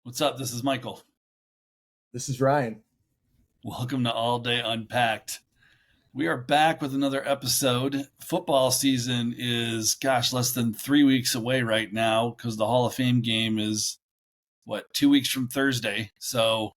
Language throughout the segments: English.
What's up? This is Michael. This is Ryan. Welcome to All Day Unpacked. We are back with another episode. Football season is, less than 3 weeks away right now because the Hall of Fame game is, 2 weeks from Thursday. So,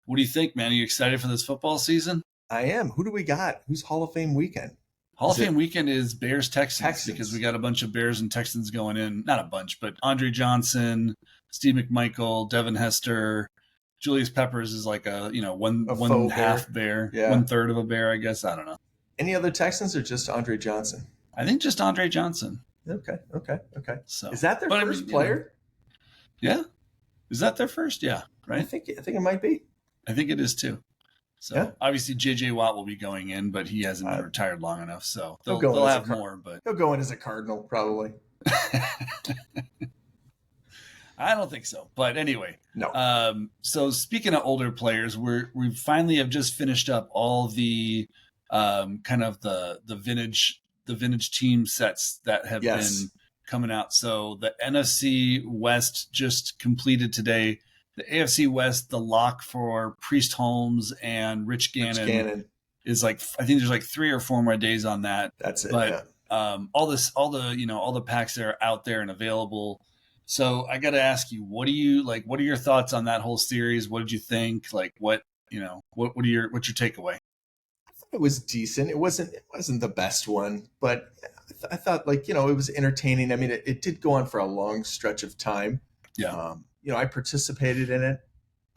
what do you think, man? Are you excited for this football season? I am. Who do we got? Who's Hall of Fame weekend? Hall of Is it Fame weekend is Bears Texans Texans? because we got a bunch of Bears and Texans going in. Not a bunch, but Andre Johnson, Steve McMichael, Devin Hester, Julius Peppers is like one A one faux half bear, Yeah. 1/3 of a bear, I guess. I don't know. Any other Texans or just Andre Johnson? I think just Andre Johnson. Okay. So Is that their but first player? Yeah. Is that their first? Yeah. I Right. think it might be. I think it is too. So Yeah. obviously JJ Watt will be going in, but he hasn't been Uh, retired long enough. So He'll they'll go in as a have more, but He'll go in as a Cardinal probably. I don't think so. But anyway, No. so speaking of older players, we finally have just finished up all the kind of the vintage team sets that have Yes. been coming out. So the NFC West just completed today. The AFC West, the lock for Priest Holmes and Rich Gannon is I think there's 3 or 4 more days on that. That's it. But yeah. all the packs that are out there and available. So I got to ask you, what are your thoughts on that whole series? What did you think? What's your takeaway? I thought it was decent. It wasn't the best one, but I thought it was entertaining. I mean, it did go on for a long stretch of time. Yeah. I participated in it.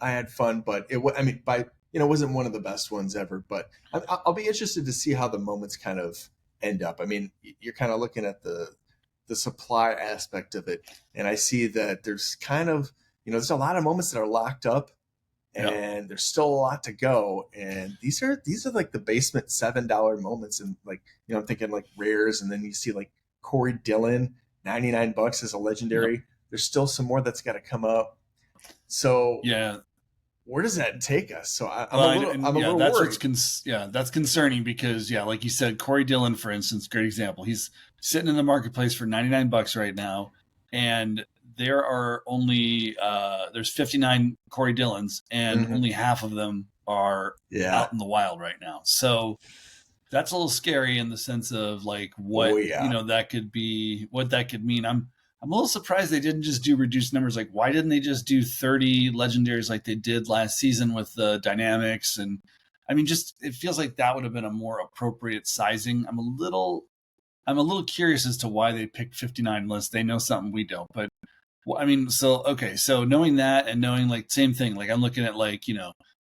I had fun, but it wasn't one of the best ones ever. But I'll be interested to see how the moments kind of end up. I mean, you're kind of looking at the supply aspect of it, and I see that there's kind of there's a lot of moments that are locked up, and there's still a lot to go. And these are like the basement $7 moments, and I'm thinking like rares, and then you see like Corey Dillon, $99 as a legendary. Yep. There's still some more that's got to come up. So yeah, where does that take us? So I'm a little worried. That's concerning because like you said, Corey Dillon, for instance, great example. He's sitting in the marketplace for $99 right now, and there are only there's 59 Corey Dillons, and only half of them are out in the wild right now. So that's a little scary in the sense of what that could be, what that could mean. I'm a little surprised they didn't just do reduced numbers. Why didn't they just do 30 legendaries like they did last season with the dynamics? And I mean, it feels like that would have been a more appropriate sizing. I'm a little curious as to why they picked 59 lists. They know something we don't. But I mean, so knowing that and knowing same thing. I'm looking at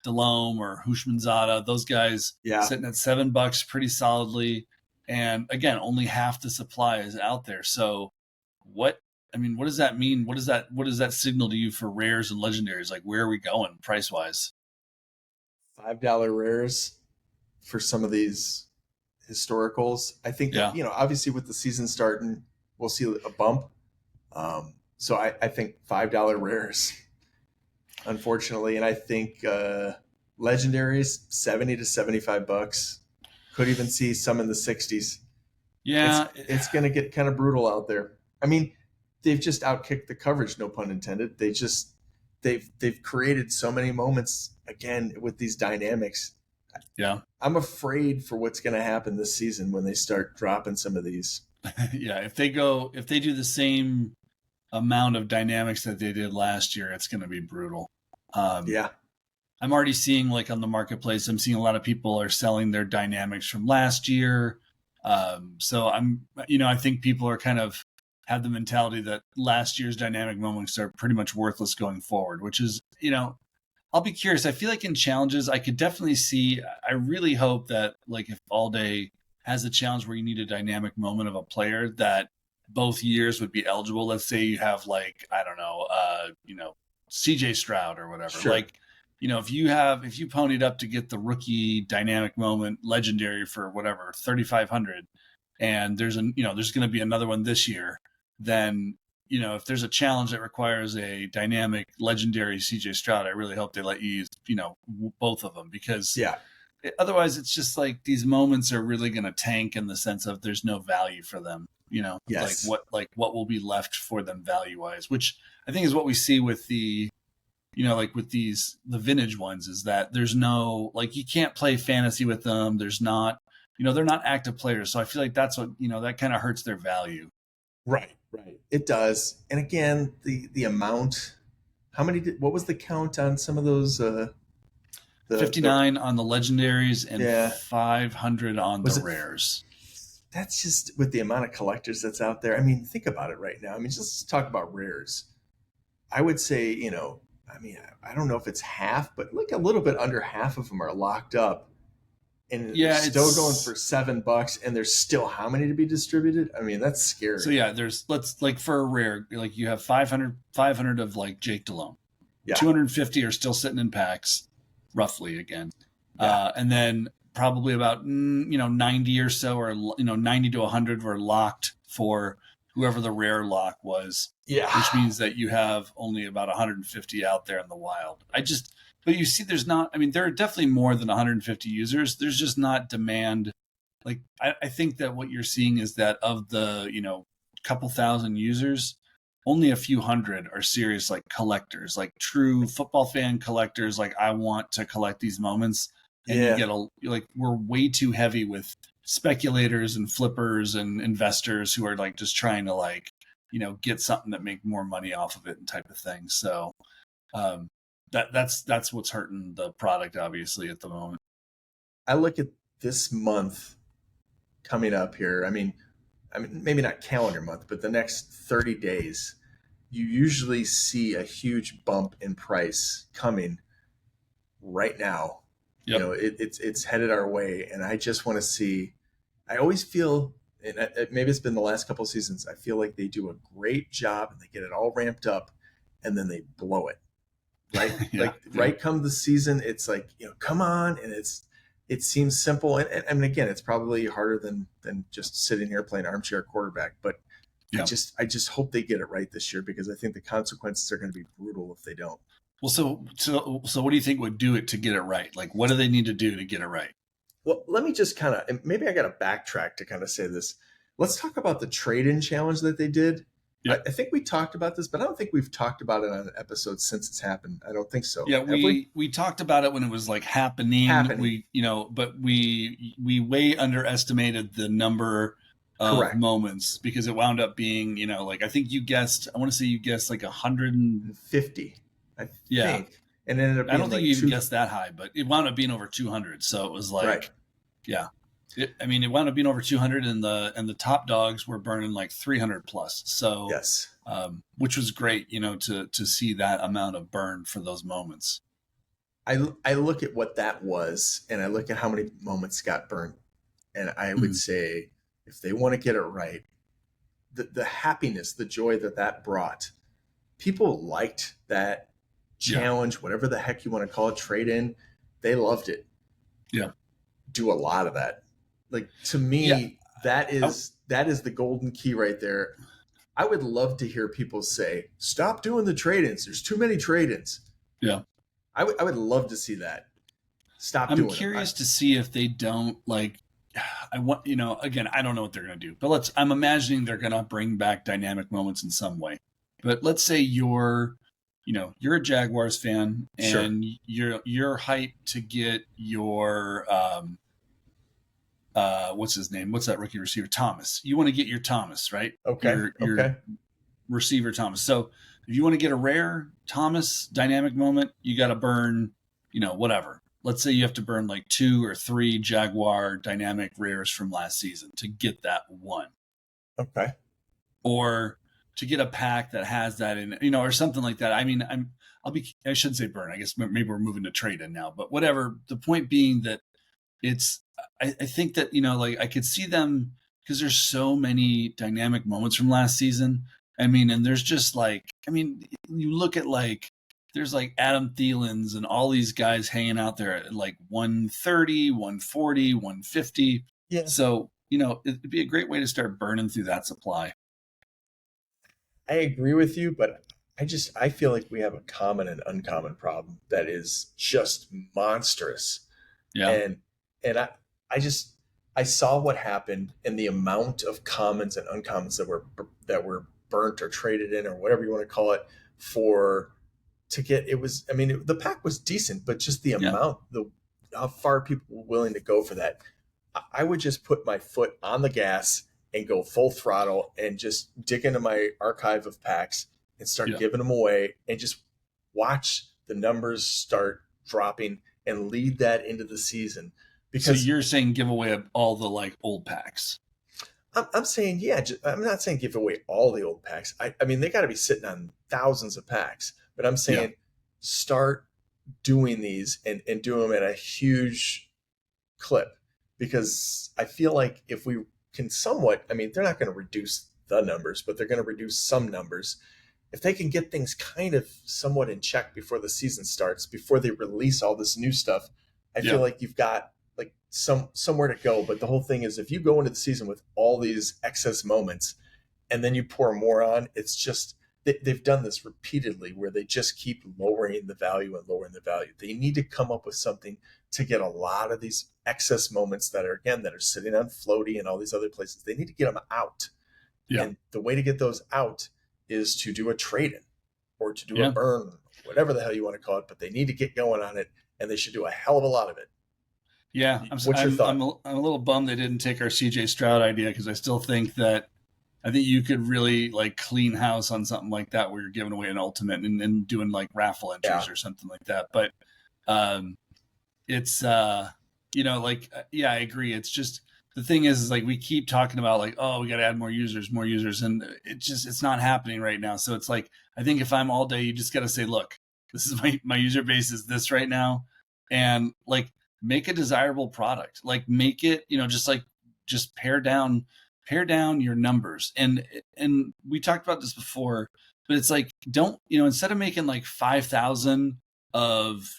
Delhomme or Hushmanzada, those guys sitting at $7 pretty solidly. And again, only half the supply is out there. So what does that mean? What does that signal to you for rares and legendaries? Where are we going price wise? $5 rares for some of these historicals. I think that, obviously with the season starting, we'll see a bump. So I think $5 rares, unfortunately. And I think legendaries, $70 to $75. Could even see some in the 60s. Yeah. It's going to get kind of brutal out there. I mean, they've just outkicked the coverage, no pun intended. They've created so many moments again with these dynamics. Yeah. I'm afraid for what's going to happen this season when they start dropping some of these. Yeah, if they do the same amount of dynamics that they did last year, it's going to be brutal. I'm already seeing on the marketplace, I'm seeing a lot of people are selling their dynamics from last year. So I think people are kind of have the mentality that last year's dynamic moments are pretty much worthless going forward, which is, I'll be curious. I feel like in challenges, I could definitely see, I really hope that if All Day has a challenge where you need a dynamic moment of a player that both years would be eligible. Let's say you have CJ Stroud or whatever. Sure. If you ponied up to get the rookie dynamic moment legendary for whatever, 3,500, and there's going to be another one this year, then, if there's a challenge that requires a dynamic legendary CJ Stroud, I really hope they let you use, both of them, because otherwise it's just these moments are really going to tank in the sense of there's no value for them, Yes. what will be left for them value wise, which I think is what we see with the like with the vintage ones, is that there's no, like, you can't play fantasy with them. There's not, they're not active players. So I feel like that's what, that kind of hurts their value. Right, right. It does. And again, the amount, what was the count on some of those, the 59 on the legendaries and yeah, 500 on the was it, rares. that's just with the amount of collectors that's out there. I mean, think about it right now. I mean, just talk about rares. I would say, I mean, I don't know if it's half, but like a little bit under half of them are locked up, and they're Yeah, still going for $7, and there's still how many to be distributed? I mean, that's scary. so yeah, let's, like, for a rare, like, you have 500 of, like, Jake Delhomme. Yeah. 250 are still sitting in packs, roughly, again. Yeah. And then probably about 90 or so, or 90 to 100 were locked for whoever the rare lock was. Yeah. Which means that you have only about 150 out there in the wild. But you see, there are definitely more than 150 users. There's just not demand. Like, I think that what you're seeing is that of the, couple thousand users, only a few hundred are serious, like, collectors, like true football fan collectors. Like, I want to collect these moments. And Yeah. you get like, we're way too heavy with speculators and flippers and investors who are, like, just trying to, like, get something that make more money off of it and type of thing. So that's what's hurting the product, obviously, at the moment. I look at this month coming up here. I mean, maybe not calendar month, but the next 30 days, you usually see a huge bump in price coming right now. Yep. It's headed our way, and I just want to see. I always feel, and maybe it's been the last couple of seasons, I feel like they do a great job and they get it all ramped up, and then they blow it. Right, right come the season, it's like, come on, and it seems simple, and I mean, again, it's probably harder than just sitting here playing armchair quarterback, but I just hope they get it right this year, because I think the consequences are going to be brutal if they don't. Well, so what do you think would do it to get it right? Like, what do they need to do to get it right? Well, let me just kind of, maybe I got to backtrack to kind of say this. Let's talk about the trade-in challenge that they did. Yep. I think we talked about this, but I don't think we've talked about it on an episode since it's happened. I don't think so. Yeah, we talked about it when it was, like, happening. But we way underestimated the number of Correct. moments, because it wound up being, like, I think I want to say you guessed like 150. I think. And it ended up being, I don't think you even guessed that high, but it wound up being over 200. So it was like, right. Yeah. It wound up being over 200, and the top dogs were burning like 300 plus. So yes, which was great, to see that amount of burn for those moments. I look at what that was, and I look at how many moments got burned, and I would say, if they want to get it right, the happiness, the joy that brought, people liked that challenge, whatever the heck you want to call it, trade in, they loved it. Yeah. Do a lot of that. Like, to me, that is the golden key right there. I would love to hear people say, stop doing the trade-ins. There's too many trade-ins. Yeah. I would love to see that. Stop doing it. I'm curious to see if they don't, like, I want, again, I don't know what they're going to do, but I'm imagining they're going to bring back dynamic moments in some way. But let's say you're a Jaguars fan, and you're hyped to get your, what's his name? What's that rookie receiver? Thomas. You want to get your Thomas, right? Okay. Your receiver Thomas. So if you want to get a rare Thomas dynamic moment, you got to burn, whatever. Let's say you have to burn like 2 or 3 Jaguar dynamic rares from last season to get that one. Okay. Or to get a pack that has that in, or something like that. I mean, I shouldn't say burn. I guess maybe we're moving to trade in now, but whatever. The point being that I think that, like, I could see them, because there's so many dynamic moments from last season. And there's just like, you look at, like, there's like Adam Thielen's and all these guys hanging out there at like 130, 140, 150. Yeah. So, it'd be a great way to start burning through that supply. I agree with you, but I feel like we have a common and uncommon problem that is just monstrous. Yeah. And I saw what happened, and the amount of commons and uncommons that were burnt or traded in, or whatever you want to call it, for to get it was. I mean, the pack was decent, but just the Yeah. amount, the how far people were willing to go for that, I would just put my foot on the gas and go full throttle and just dig into my archive of packs and start Yeah. giving them away and just watch the numbers start dropping and lead that into the season. So Because you're saying give away all the like old packs. I'm saying, yeah, I'm not saying give away all the old packs. I mean, they got to be sitting on thousands of packs, but I'm Yeah. saying start doing these and do them at a huge clip, because I feel like if we can somewhat, I mean, they're not going to reduce the numbers, but they're going to reduce some numbers. If they can get things kind of somewhat in check before the season starts, before they release all this new stuff, I feel Yeah. like you've got like somewhere to go. But the whole thing is, if you go into the season with all these excess moments and then you pour more on, it's just they've done this repeatedly where they just keep lowering the value and lowering the value. They need to come up with something to get a lot of these excess moments that are, again, that are sitting on floaty and all these other places. They need to get them out. Yeah. And the way to get those out is to do a trade in or to do a Yeah. burn, whatever the hell you want to call it, but they need to get going on it, and they should do a hell of a lot of it. Yeah. What's your thought? I'm a little bummed they didn't take our CJ Stroud idea, because I still think that I think you could really like clean house on something like that where you're giving away an ultimate and doing like raffle entries Yeah. or something like that. But it's yeah, I agree. It's just the thing is like we keep talking about like, oh, we got to add more users, and it's not happening right now. So it's like I think if I'm all day, you just got to say, look, this is my user base is this right now, and like make a desirable product, like make it just pare down your numbers, and we talked about this before, but it's like don't instead of making like 5,000 of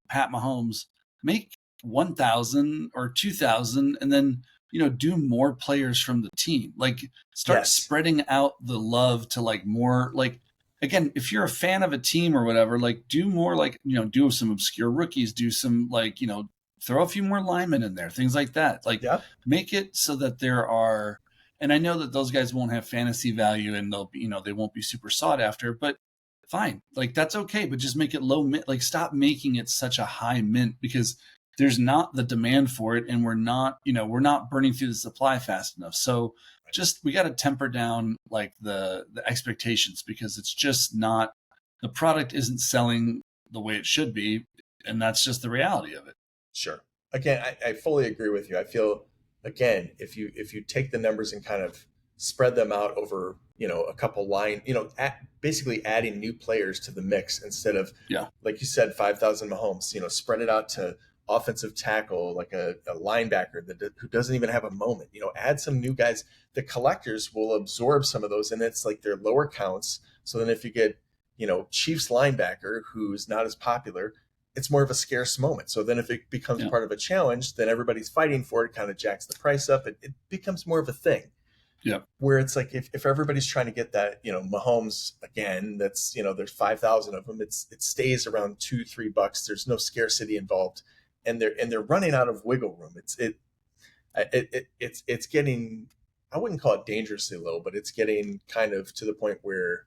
Pat Mahomes, make 1,000 or 2,000, and then do more players from the team. Like start Yes. spreading out the love to like more, like again, if you're a fan of a team or whatever, like do more, like do some obscure rookies, do some like throw a few more linemen in there, things like that. Like Yeah. make it so that there are, and I know that those guys won't have fantasy value and they'll be they won't be super sought after, but fine, like that's okay, but just make it low mint. Like stop making it such a high mint, because there's not the demand for it, and we're not burning through the supply fast enough. So just we got to temper down like the expectations, because it's just not, the product isn't selling the way it should be, and that's just the reality of it. Sure. Again, I fully agree with you. I feel, again, if you take the numbers and kind of spread them out over a couple line, basically adding new players to the mix instead of, Yeah. like you said, 5,000 Mahomes. Spread it out to offensive tackle, like a linebacker who doesn't even have a moment. Add some new guys. The collectors will absorb some of those, and it's like their lower counts. So then if you get Chiefs linebacker who's not as popular, it's more of a scarce moment. So then if it becomes part of a challenge, then everybody's fighting for it, kind of jacks the price up. It becomes more of a thing. Yeah. Where it's like if everybody's trying to get that, Mahomes again, that's there's 5,000 of them. It stays around $2-3. There's no scarcity involved, and they're running out of wiggle room. It's getting, I wouldn't call it dangerously low, but it's getting kind of to the point where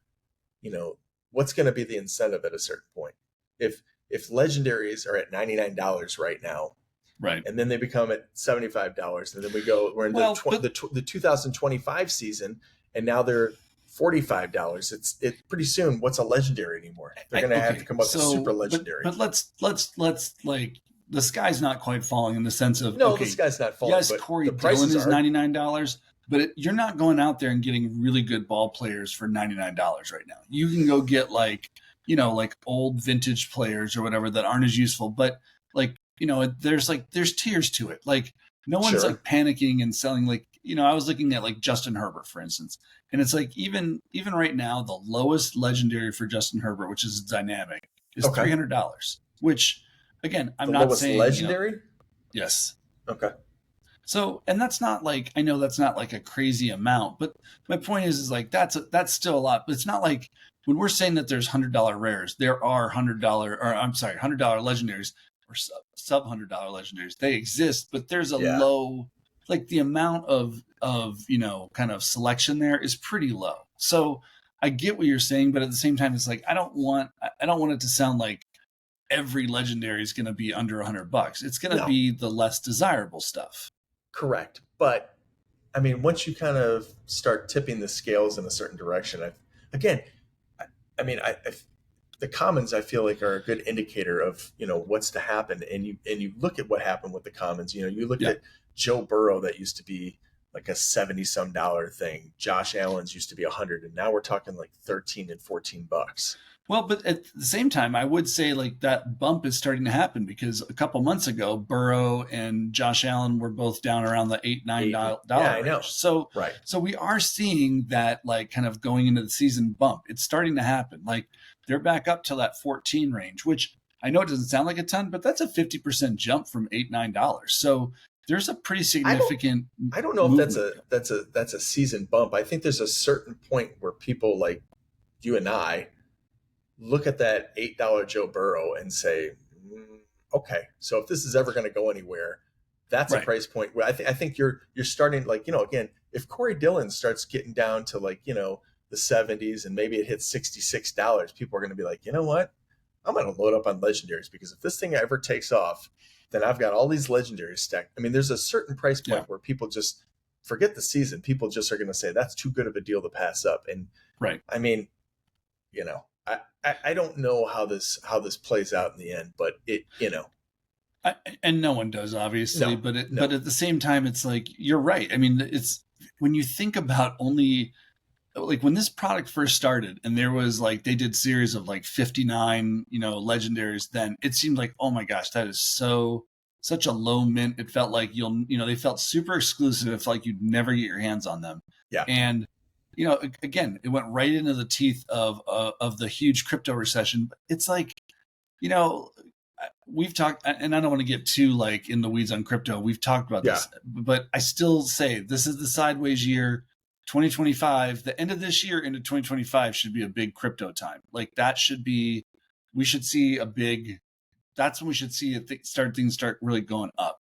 what's going to be the incentive at a certain point. If legendaries are at $99 right now, right, and then they become at $75, and then we're in the 2025 season, and now they're $45. It's pretty soon. What's a legendary anymore? They're going to have to come up with super legendary. But let's like, the sky's not quite falling in the sense of the sky's not falling. Yes, Corey Dillon is $99, but you're not going out there and getting really good ball players for $99 right now. You can go get like old vintage players or whatever that aren't as useful, but like there's tiers to it. Like no one's like panicking and selling, like I was looking at like Justin Herbert, for instance, and it's like even right now the lowest legendary for Justin Herbert, which is dynamic, is $300, which again, I'm not saying legendary. Yes. Okay. So, and that's not like, I know that's not like a crazy amount, but my point is like that's still a lot. But it's not like when we're saying that there's $100 rares, there are $100 legendaries or sub $100 legendaries. They exist, but there's a low, like the amount of kind of selection there is pretty low. So I get what you're saying, but at the same time, it's like, I don't want it to sound like every legendary is going to be under $100. It's going to No, be the less desirable stuff. correct. But I mean, once you kind of start tipping the scales in a certain direction, again, I, I mean, the commons I feel like are a good indicator of what's to happen, and you look at what happened with the commons. You looked Yeah. at Joe Burrow, that used to be like a 70 some dollar thing. Josh Allen's used to be 100, and now we're talking like 13 and $14. Well, but at the same time, I would say like that bump is starting to happen because a couple months ago, Burrow and Josh Allen were both down around the $8, $9 Yeah, I know. range. So, Right. so we are seeing that like kind of going into the season bump. It's starting to happen. Like they're back up to that 14 range, which I know it doesn't sound like a ton, but that's a 50% jump from $8, $9. So there's a pretty significant. I don't know if that's a season bump. I think there's a certain point where people like you and I look at that $8 Joe Burrow and say, okay, so if this is ever going to go anywhere, that's Right. a price point where I think you're starting, like, again, if Corey Dillon starts getting down to like, the 70s and maybe it hits $66, people are going to be like, you know what? I'm going to load up on legendaries, because if this thing ever takes off, then I've got all these legendaries stacked. I mean, there's a certain price point where people just forget the season. People just are going to say that's too good of a deal to pass up. And Right. I mean, I don't know how this plays out in the end, but And no one does, obviously, No, but no. but at the same time, it's like you're right. I mean, it's when you think about only like when this product first started, and there was like they did series of like 59, legendaries. Then it seemed like, oh my gosh, that is such a low mint. It felt like they felt super exclusive. It felt like you'd never get your hands on them. Yeah. And again, it went right into the teeth of the huge crypto recession. It's like, we've talked, and I don't want to get too like in the weeds on crypto. We've talked about this, but I still say this is the sideways year. 2025, the end of this year into 2025 should be a big crypto time. Like that should be, we should see a big, that's when we should see things start really going up.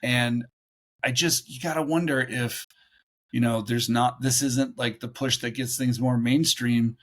And you got to wonder if, this isn't like the push that gets things more mainstream.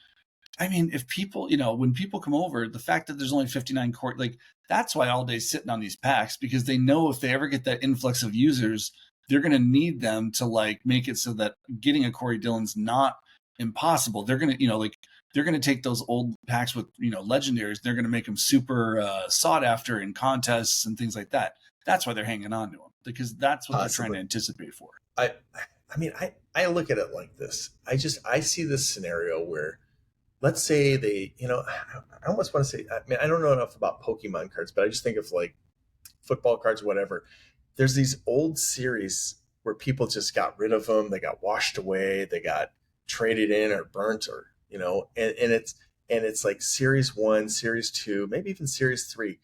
I mean, if people, when people come over, the fact that there's only 59 court, like that's why All Day's sitting on these packs, because they know if they ever get that influx of users, they're going to need them to like make it so that getting a Corey Dillon's not impossible. They're going to, they're going to take those old packs with, legendaries. They're going to make them super sought after in contests and things like that. That's why they're hanging on to them, because that's what they're trying to anticipate for. I mean, I look at it like this. I see this scenario where, let's say they, I almost want to say, I mean, I don't know enough about Pokemon cards, but I just think of like football cards, whatever. There's these old series where people just got rid of them. They got washed away. They got traded in or burnt, or, and it's like series 1, series 2, maybe even series 3.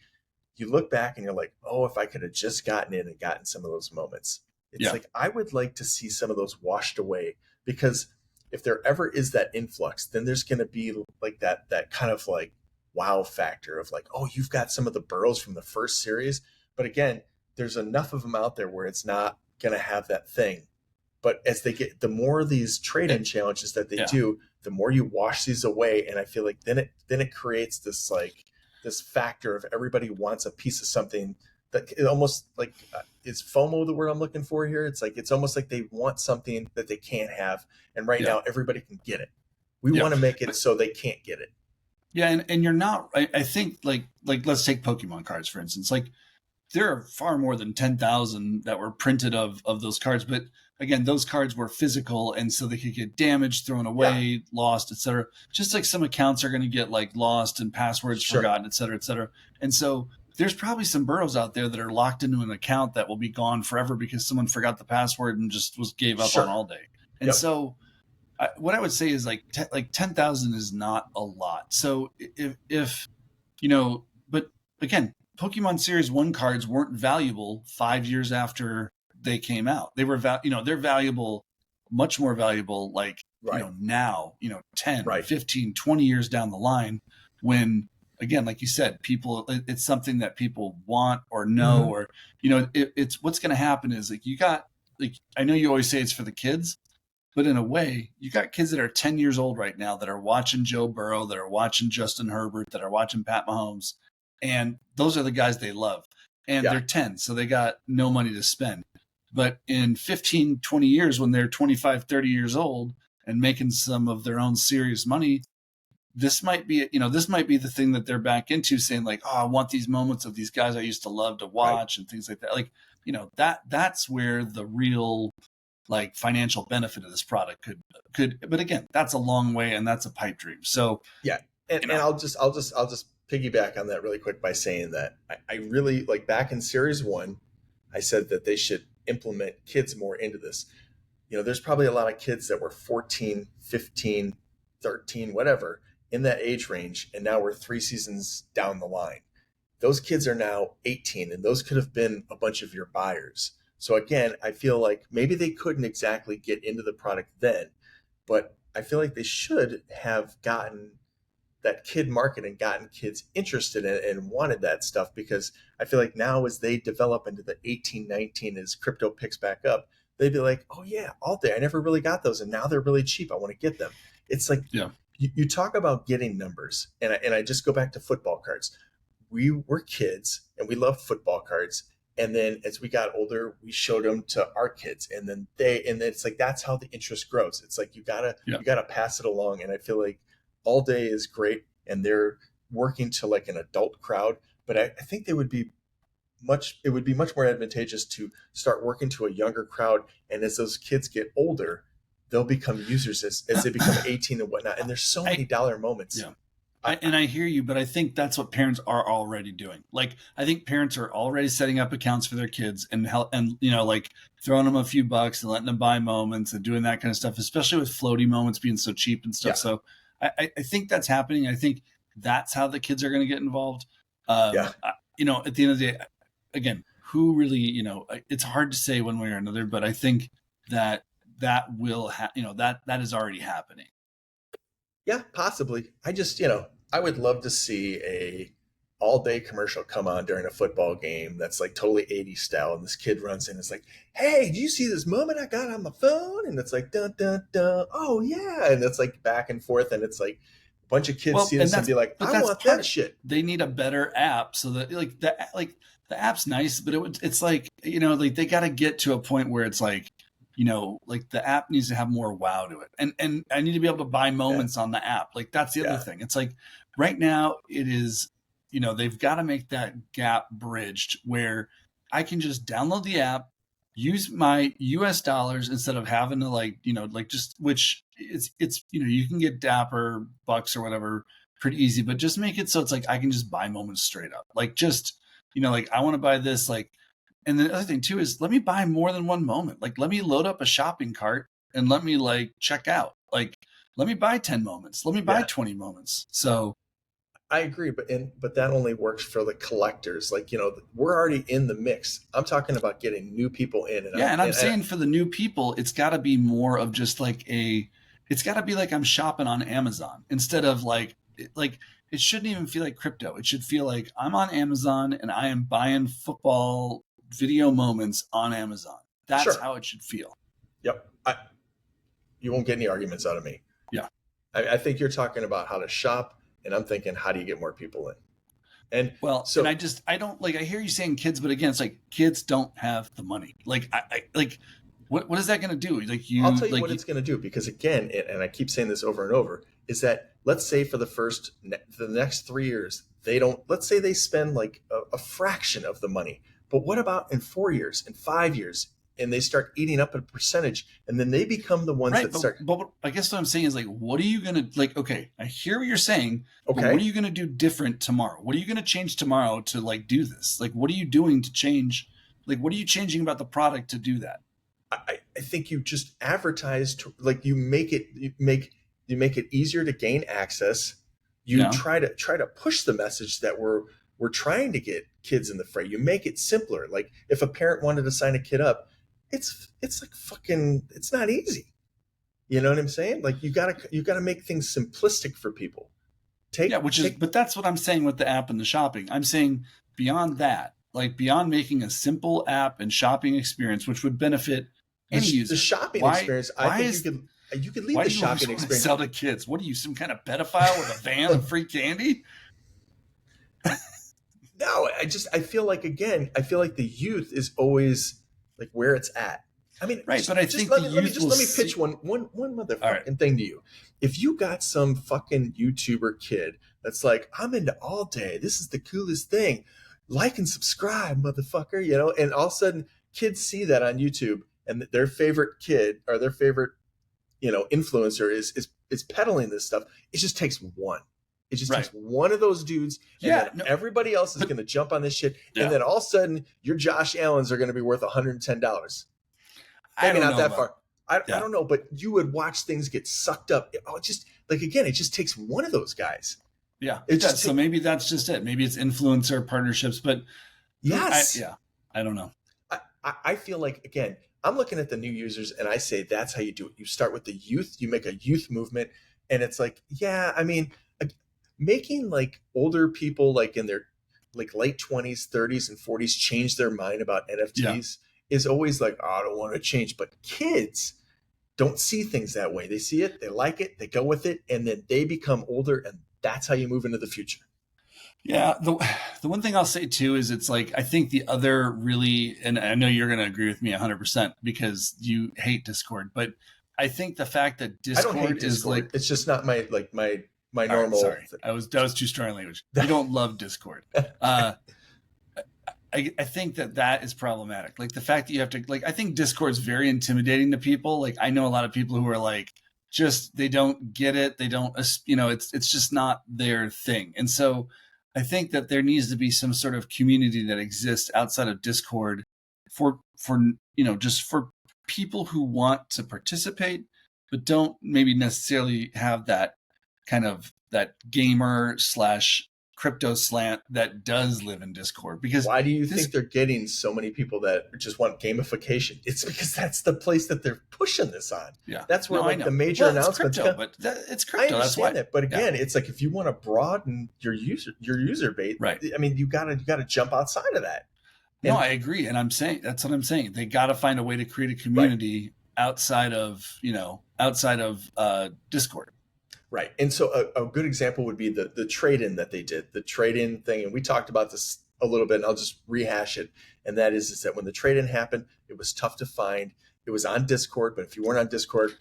You look back and you're like, oh, if I could have just gotten in and gotten some of those moments. It's like, I would like to see some of those washed away, because if there ever is that influx, then there's going to be like that kind of like wow factor of like, oh, you've got some of the Burrows from the first series. But again, there's enough of them out there where it's not going to have that thing. But as they get, the more of these trade-in challenges that they do, the more you wash these away. And I feel like then it creates this like this factor of everybody wants a piece of something that it almost like is FOMO the word I'm looking for here. It's like, it's almost like they want something that they can't have. And right now everybody can get it. We want to make it so they can't get it. Yeah. And you're not, I think like let's take Pokemon cards, for instance. Like there are far more than 10,000 that were printed of those cards. But again, those cards were physical, and so they could get damaged, thrown away, lost, etc. Just like some accounts are going to get like lost and passwords forgotten, etc., etc. And so there's probably some Burrows out there that are locked into an account that will be gone forever because someone forgot the password and just gave up on All Day. And so what I would say is like 10,000 is not a lot. So if but again, Pokemon Series 1 cards weren't valuable 5 years after they came out. They were they're valuable, much more valuable like now, 10, 15, 20 years down the line, when again, like you said, it's something that people want or know, or it's what's going to happen is like I know you always say it's for the kids, But in a way, you got kids that are 10 years old right now that are watching Joe Burrow, that are watching Justin Herbert, that are watching Pat Mahomes. And those are the guys they love. And Yeah. they're 10, so they got no money to spend. But in 15, 20 years, when they're 25, 30 years old and making some of their own serious money, this might be, this might be the thing that they're back into, saying like, oh, I want these moments of these guys I used to love to watch and things like that. Like, that's where the real like financial benefit of this product could, but again, that's a long way and that's a pipe dream. So Yeah. And I'll just piggyback on that really quick by saying that I really like back in series 1, I said that they should implement kids more into this. There's probably a lot of kids that were 14, 15, 13, whatever, in that age range, and now we're 3 seasons down the line. Those kids are now 18, and those could have been a bunch of your buyers. So again, I feel like maybe they couldn't exactly get into the product then, but I feel like they should have gotten that kid market and gotten kids interested in it and wanted that stuff, because I feel like now as they develop into the 18, 19, as crypto picks back up, they'd be like, oh yeah, all day. I never really got those. And now they're really cheap. I want to get them. It's like, you talk about getting numbers. And I just go back to football cards. We were kids and we loved football cards. And then as we got older, we showed them to our kids, and then it's like, that's how the interest grows. It's like, you gotta pass it along. And I feel like All Day is great, and they're working to like an adult crowd, but I think it would be much more advantageous to start working to a younger crowd. And as those kids get older, they'll become users as they become 18 and whatnot. And there's so many dollar moments. Yeah. I hear you, but I think that's what parents are already doing. Like, I think parents are already setting up accounts for their kids and like throwing them a few bucks and letting them buy moments and doing that kind of stuff, especially with floaty moments being so cheap and stuff. Yeah. So I think that's happening. I think that's how the kids are going to get involved. At the end of the day, again, who really, it's hard to say one way or another, but I think that will that is already happening. Yeah, possibly. I just, I would love to see a All Day commercial come on during a football game that's like totally 80s style, and this kid runs in and it's like, hey, do you see this moment I got on my phone? And it's like, dun, dun, dun. Oh yeah. And it's like back and forth, and it's like a bunch of kids see this and be like, I want that shit. They need a better app so that the app's nice, but it's like, like they got to get to a point where it's like, like the app needs to have more wow to it. And I need to be able to buy moments on the app. Like, that's the other thing. It's like right now it is, they've got to make that gap bridged where I can just download the app, use my US dollars instead of having to which it's, you can get Dapper bucks or whatever pretty easy, but just make it so it's like, I can just buy moments straight up. Like, just, like I want to buy this, like. And the other thing too is, let me buy more than one moment. Like, let me load up a shopping cart and let me like check out. Like, let me buy 10 moments. Let me buy 20 moments. So I agree, but that only works for the collectors. Like, we're already in the mix. I'm talking about getting new people in. And I'm saying for the new people, it's got to be more of just like it's got to be like I'm shopping on Amazon instead of like it shouldn't even feel like crypto. It should feel like I'm on Amazon and I am buying football video moments on Amazon. That's how it should feel. Yep. You won't get any arguments out of me. Yeah. I think you're talking about how to shop, and I'm thinking, how do you get more people in? And I don't like, I hear you saying kids, but again, it's like kids don't have the money. Like, what is that going to do? Like, I'll tell you what it's going to do, because again, and I keep saying this over and over, is that let's say for the next 3 years, let's say they spend like a fraction of the money. But what about in 4 years, in 5 years, and they start eating up a percentage, and then they become the ones that start. But I guess what I'm saying is, like, what are you going to, like, okay, I hear what you're saying, but what are you going to do different tomorrow? What are you going to change tomorrow to like do this? Like, what are you doing to change? Like, what are you changing about the product to do that? I think you just advertise, like you make it easier to gain access. You try to push the message that we're trying to get kids in the fray. You make it simpler. Like, if a parent wanted to sign a kid up, it's like fucking, it's not easy. You know what I'm saying? Like, you gotta make things simplistic for people. But that's what I'm saying with the app and the shopping. I'm saying beyond that, like beyond making a simple app and shopping experience, which would benefit any user. The shopping Why, experience, I why think is, you could leave why the do you always shopping want to experience. sell to kids? What are you, some kind of pedophile with a van of free candy? No, I feel like, again, I feel like the youth is always like where it's at. I mean, Right, but I think let the me youth will let me see. pitch one All right. motherfucking thing to you. If you got some fucking YouTuber kid that's like, I'm into all day, this is the coolest thing, like and subscribe, motherfucker, you know, and all of a sudden kids see that on YouTube, and their favorite kid or their favorite, you know, influencer is peddling this stuff. It just takes one. It just Right. takes one of those dudes, and Yeah, then everybody else is going to jump on this shit. Yeah. And then all of a sudden, your Josh Allens are going to be worth $110. I Maybe don't not know that about, far. I yeah. don't know, but you would watch things get sucked up. Oh, it just like, again, it just takes one of those guys. Yeah, It it does. just So maybe that's just it. Maybe it's influencer partnerships, but Yes. I don't know. I feel like, again, I'm looking at the new users and I say that's how you do it. You start with the youth, you make a youth movement, and it's like, yeah, I mean, making like older people like in their like late 20s, 30s, and 40s change their mind about NFTs is always like, oh, I don't want to change. But kids don't see things that way. They see it, they like it, they go with it, and then they become older, and that's how you move into the future. Yeah, the one thing I'll say too is it's like I think the other really, and I know you're going to agree with me 100% because you hate Discord, but I think the fact that Discord, I don't hate Discord. is like, it's just not my normal. Right, sorry, that was too strong language. You don't love Discord. I think that is problematic. Like the fact that you have to, like, I think Discord's very intimidating to people. Like I know a lot of people who are like, just, they don't get it. They don't, you know, it's just not their thing. And so I think that there needs to be some sort of community that exists outside of Discord for, you know, just for people who want to participate, but don't maybe necessarily have that kind of that gamer / crypto slant that does live in Discord. Because why do you think they're getting so many people that just want gamification? It's because that's the place that they're pushing this on. Yeah, that's where the major announcements come. But it's crypto. I understand that's that, but again, it's like if you want to broaden your user base, right? I mean, you gotta jump outside of that. No, I agree, and I'm saying that's what I'm saying. They got to find a way to create a community outside of Discord. Right. And so a good example would be the trade-in that they did, the trade-in thing. And we talked about this a little bit, and I'll just rehash it. And that is that when the trade-in happened, it was tough to find. It was on Discord, but if you weren't on Discord,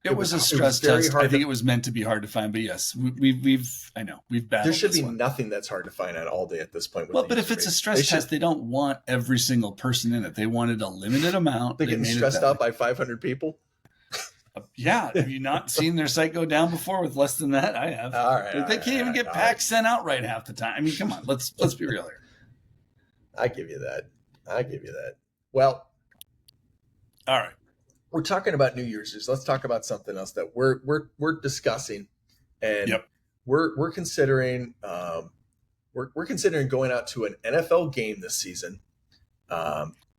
it was a stress test. I think it was meant to be hard to find, but yes, we've battled. There should be nothing that's hard to find on all day at this point. Well, but if it's a stress test, they don't want every single person in it. They wanted a limited amount. They're getting stressed out by 500 people. Yeah, have you not seen their site go down before with less than that? I have. All right, they can't even get packs sent out right half the time. I mean, come on, let's be real here. I give you that. Well, all right. We're talking about new users. Let's talk about something else that we're discussing, and we're considering we're considering going out to an NFL game this season.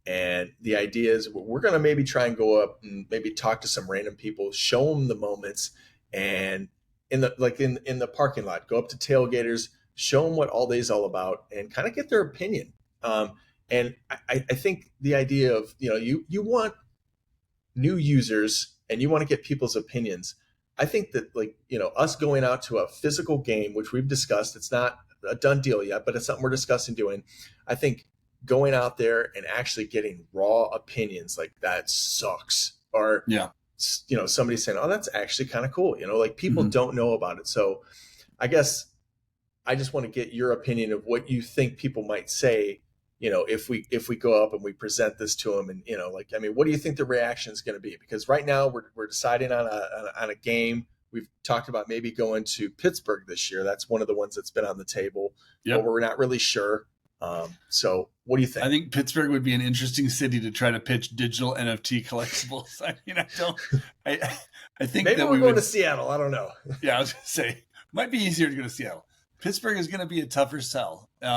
And the idea is we're going to maybe try and go up and maybe talk to some random people, show them the moments, and in the parking lot, go up to tailgaters, show them what all day is all about, and kind of get their opinion. And I think the idea of, you know, you want new users and you want to get people's opinions. I think that, like, you know, us going out to a physical game, which we've discussed, it's not a done deal yet, but it's something we're discussing doing. I think going out there and actually getting raw opinions, like, that sucks, or you know, somebody saying, oh, that's actually kind of cool, you know, like, people don't know about it. So I guess I just want to get your opinion of what you think people might say, you know, if we go up and we present this to them, and, you know, like, I mean, what do you think the reaction is going to be? Because right now we're deciding on a game. We've talked about maybe going to Pittsburgh this year. That's one of the ones that's been on the table, but we're not really sure. So what do you think? I think Pittsburgh would be an interesting city to try to pitch digital NFT collectibles. I mean, I think maybe that we're going to Seattle. I don't know. Yeah, I was going to say, might be easier to go to Seattle. Pittsburgh is going to be a tougher sell. There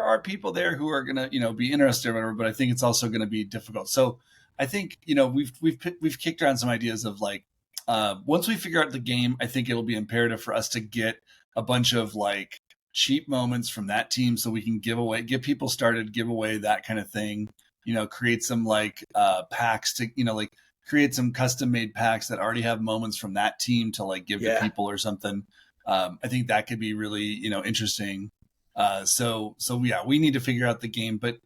are people there who are going to, you know, be interested or whatever, but I think it's also going to be difficult. So I think, you know, we've kicked around some ideas of, like, once we figure out the game, I think it'll be imperative for us to get a bunch of, like, cheap moments from that team so we can get people started, give away that kind of thing. create some like packs to, like create some custom made packs that already have moments from that team to like give to Yeah. people or something. I think that could be really, interesting. So yeah, we need to figure out the game, but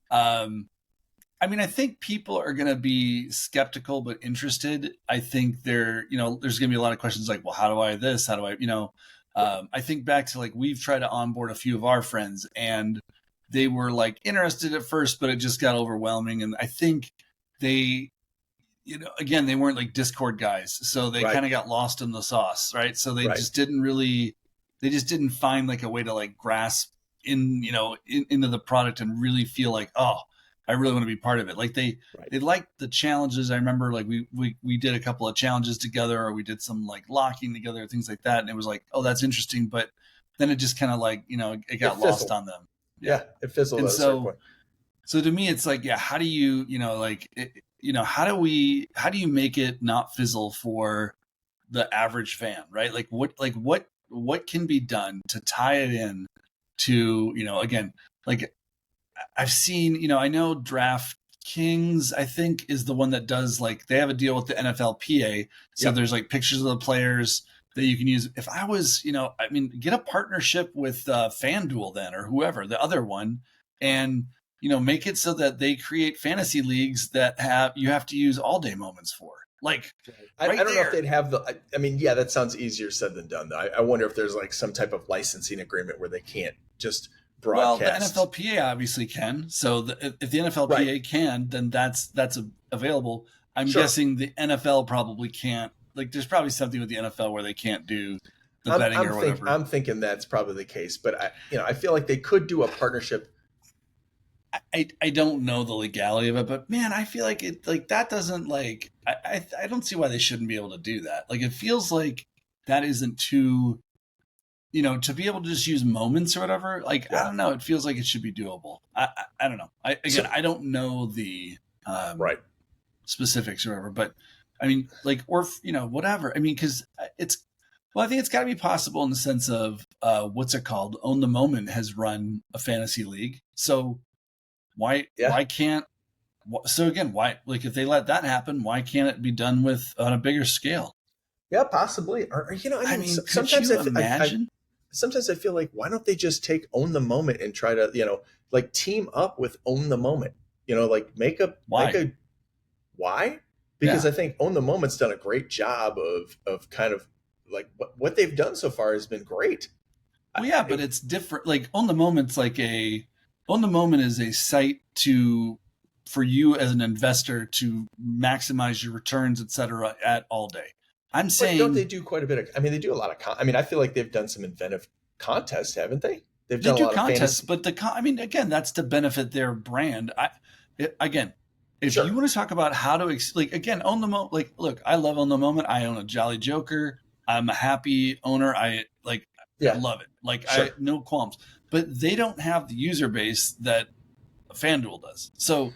I think people are going to be skeptical but interested. I think there's going to be a lot of questions like, well, how do I this? How do I, I think back to like we've tried to onboard a few of our friends and they were like interested at first, but it just got overwhelming. And I think they, again, they weren't like Discord guys, so they Right. kind of got lost in the sauce, right? So they Right. just didn't find like a way to like grasp into the product and really feel like, oh, I really want to be part of it. Like they liked the challenges. I remember like we did a couple of challenges together, or we did some like locking together, things like that, and it was like, oh, that's interesting. But then it just kind of like it got lost on them. Yeah, it fizzled at a certain point. So to me, it's like, yeah, how do you how do you make it not fizzle for the average fan, right? Like what can be done to tie it in to, again, like I've seen, I know DraftKings, I think, is the one that does like they have a deal with the NFLPA. So there's like pictures of the players that you can use. If I was, get a partnership with FanDuel then, or whoever, the other one, and make it so that they create fantasy leagues that you have to use all day moments for. Like, I don't know if they'd have yeah, that sounds easier said than done. Though. I wonder if there's like some type of licensing agreement where they can't just broadcast. Well, the NFLPA obviously can. So if the NFLPA can, then that's available. I'm guessing the NFL probably can't. Like, there's probably something with the NFL where they can't do the betting or whatever. I'm thinking that's probably the case, but I feel like they could do a partnership. I don't know the legality of it, but man, I feel like it like that doesn't like I don't see why they shouldn't be able to do that. Like it feels like that isn't too, to be able to just use moments or whatever. Like I don't know, it feels like it should be doable. I don't know. I don't know the specifics or whatever, but I mean, like or whatever. I mean, because I think it's got to be possible in the sense of what's it called? Own the Moment has run a fantasy league, so. Why can't so again, why like if they let that happen, why can't it be done with on a bigger scale? Yeah, possibly. Or sometimes sometimes I feel like why don't they just take Own the Moment and try to, like team up with Own the Moment? Like make a why? Because I think Own the Moment's done a great job of kind of like what they've done so far has been great. Well, yeah, but it's different. Like Own the Moment's like Own the Moment is a site for you as an investor to maximize your returns, et cetera, at all day. I'm saying, don't they do quite a bit of? They do a lot of. I feel like they've done some inventive contests, haven't they? They do contests, but again, that's to benefit their brand. If you want to talk about how to again, Own the Moment. Like, look, I love Own the Moment. I own a Jolly Joker. I'm a happy owner. I love it. Like, I no qualms. But they don't have the user base that FanDuel does. So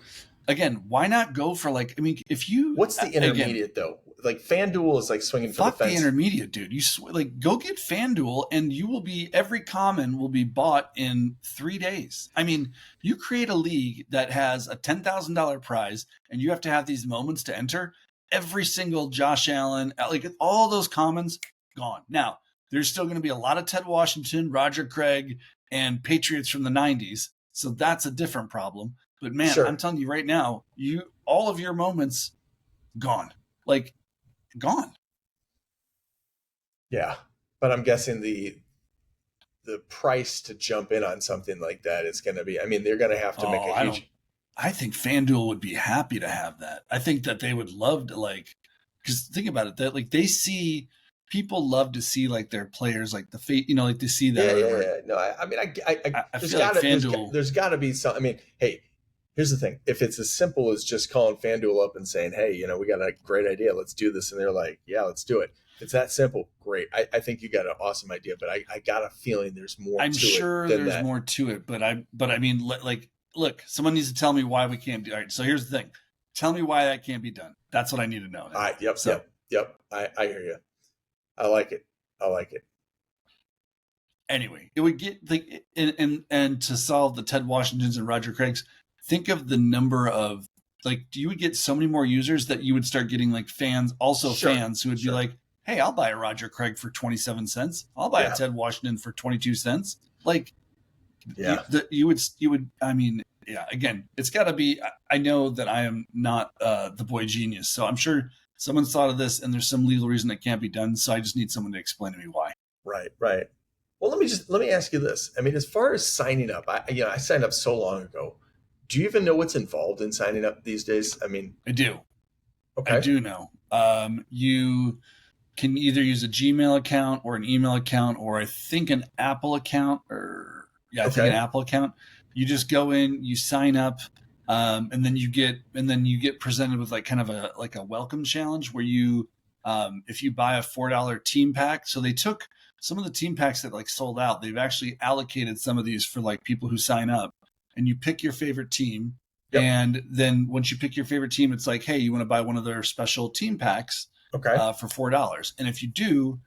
again, why not go for if you what's the intermediate though? Like FanDuel is like swinging for the fence. Fuck the intermediate, dude. You go get FanDuel and you will be every common will be bought in 3 days. You create a league that has a $10,000 prize and you have to have these moments to enter. Every single Josh Allen, like all those commons gone. Now, there's still going to be a lot of Ted Washington, Roger Craig, and Patriots from the 90s. So that's a different problem. But man, I'm telling you right now, all of your moments gone. Like gone. Yeah. But I'm guessing the price to jump in on something like that is going to be, they're going to have to make a huge. I think FanDuel would be happy to have that. I think that they would love to because think about it, that they see people love to see their players, like the fate, like to see that. Yeah. No, I feel like FanDuel. There's got to be some. Hey, here's the thing: if it's as simple as just calling FanDuel up and saying, "Hey, we got a great idea, let's do this," and they're like, "Yeah, let's do it." If it's that simple, great. I think you got an awesome idea, but I got a feeling there's more. I'm sure there's more to it, but look, someone needs to tell me why we can't do. All right, so here's the thing: tell me why that can't be done. That's what I need to know. All right. Yep. I hear you. I like it. Anyway, it would get and to solve the Ted Washingtons and Roger Craigs, think of the number of, like, you would get so many more users that you would start getting like fans, also Sure, fans who would be like, hey, I'll buy a Roger Craig for 27 cents. I'll buy a Ted Washington for 22 cents. Like, you would, I mean, yeah, again, it's got to be, I know that I am not the boy genius. So I'm sure someone's thought of this and there's some legal reason it can't be done. So I just need someone to explain to me why. Right. Well, let me ask you this. I mean, as far as signing up, I signed up so long ago. Do you even know what's involved in signing up these days? I mean, I do. Okay. I do know. You can either use a Gmail account or an email account, or I think an Apple account, or I think an Apple account. You just go in, you sign up, and then you get presented with like kind of a welcome challenge where you, if you buy a $4 team pack. So they took some of the team packs that like sold out. They've actually allocated some of these for like people who sign up, and you pick your favorite team. Yep. And then once you pick your favorite team, it's like, hey, you want to buy one of their special team packs for $4. And if you do,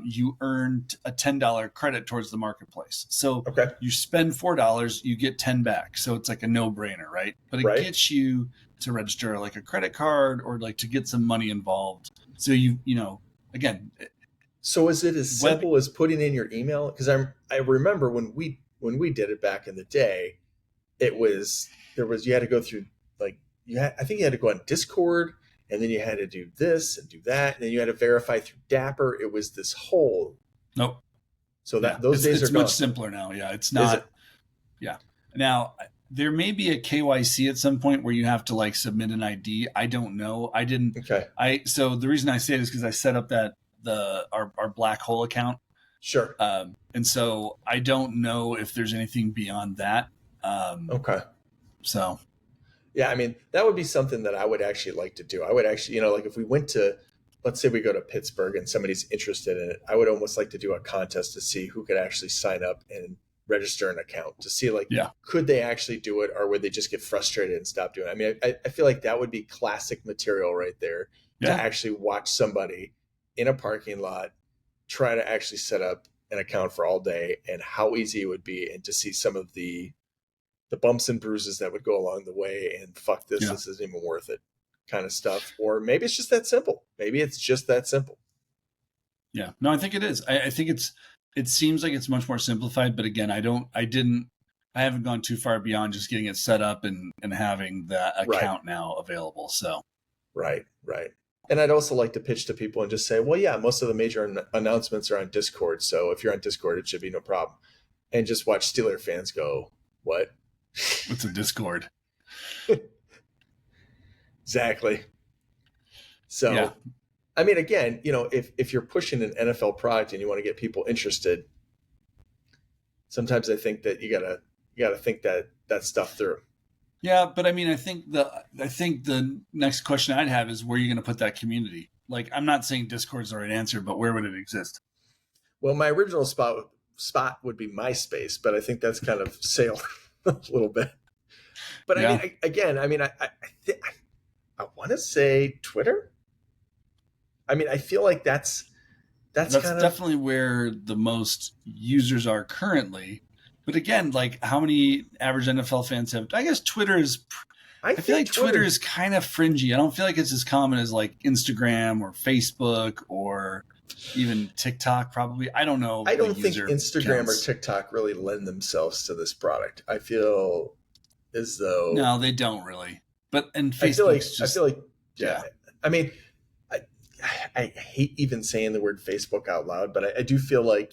you earned a $10 credit towards the marketplace. So you spend $4, you get 10 back. So it's like a no-brainer, right? But it gets you to register like a credit card or like to get some money involved. So you know, again. So is it as simple as putting in your email? Because I remember when we did it back in the day, you had to go through I think you had to go on Discord, and then you had to do this and do that, and then you had to verify through Dapper. It was this whole So those days are gone. Much simpler now. Yeah, it's not. Yeah. Now there may be a KYC at some point where you have to like submit an ID. I don't know. I didn't. Okay. So the reason I say it is because I set up our black hole account. Sure. And so I don't know if there's anything beyond that. So. Yeah, I mean, that would be something that I would actually like to do. I would actually, like if we went to, let's say we go to Pittsburgh and somebody's interested in it, I would almost like to do a contest to see who could actually sign up and register an account to see could they actually do it, or would they just get frustrated and stop doing it? I mean, I feel like that would be classic material right there to actually watch somebody in a parking lot try to actually set up an account for All Day, and how easy it would be, and to see some of the bumps and bruises that would go along the way, and this isn't even worth it kind of stuff. Or maybe it's just that simple. Yeah, no, I think it is. I think it seems like it's much more simplified, but again, I haven't gone too far beyond just getting it set up and having that account now available. So. Right. And I'd also like to pitch to people and just say, well, yeah, most of the major announcements are on Discord. So if you're on Discord, it should be no problem. And just watch Steeler fans go, what? What's a Discord? Exactly. So, I mean, again, if you're pushing an NFL product and you want to get people interested, sometimes I think that you gotta think that stuff through. Yeah, but I mean, I think the next question I'd have is where are you going to put that community? Like, I'm not saying Discord's the right answer, but where would it exist? Well, my original spot would be MySpace, but I think that's kind of sailed a little bit. But I mean, I want to say Twitter. I mean, I feel like that's definitely where the most users are currently. But again, like how many average NFL fans have? I guess Twitter is. I feel like Twitter is kind of fringy. I don't feel like it's as common as like Instagram or Facebook or even TikTok. Probably, I don't know. I don't think Instagram or TikTok really lend themselves to this product. I feel as though they don't really. But and Facebook, I feel like I mean, I hate even saying the word Facebook out loud, but I do feel like